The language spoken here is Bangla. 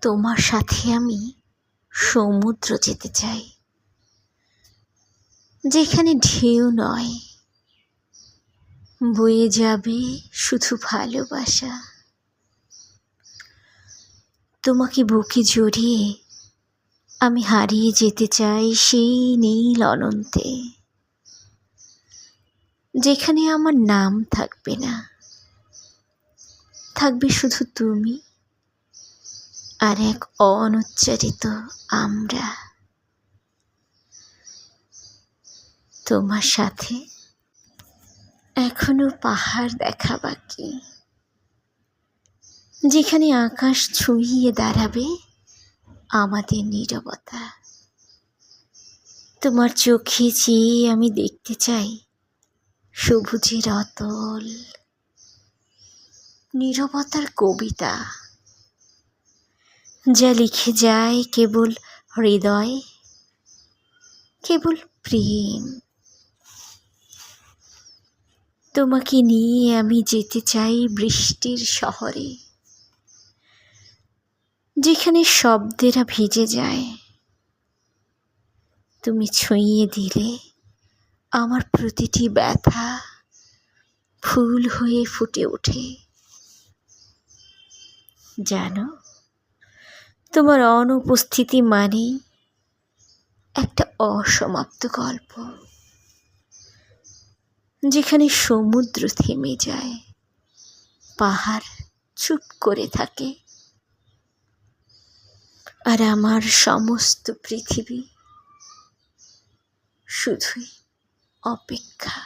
তোমার সাথে আমি সমুদ্র যেতে চাই, যেখানে ঢেউ নয়, বয়ে যাবে শুধু ভালোবাসা। তোমাকে বুকে জড়িয়ে আমি হারিয়ে যেতে চাই সেই নীল অনন্তে, যেখানে আমার নাম থাকবে না, থাকবে শুধু তুমি আর এক অনুচ্চারিত আমরা। তোমার সাথে এখনো পাহাড় দেখা বাকি, যেখানে আকাশ ছুঁইয়ে দাঁড়াবে আমাদের নীরবতা। তোমার চোখে চেয়ে আমি দেখতে চাই সবুজের অতল নীরবতার কবিতা, যা লিখে যায় কেবল হৃদয়, কেবল প্রেম। তোমাকে নিয়ে আমি যেতে চাই বৃষ্টির শহরে, যেখানে শব্দেরা ভিজে যায়। তুমি ছুঁইয়ে দিলে আমার প্রতিটি ব্যথা ফুল হয়ে ফুটে ওঠে। জানো, তোমার অনুপস্থিতি মানেই একটা অসমাপ্ত গল্প, যেখানে সমুদ্র থেমে যায়, পাহাড় চুপ করে থাকে, আর আমার সমস্ত পৃথিবী শুধুই অপেক্ষা।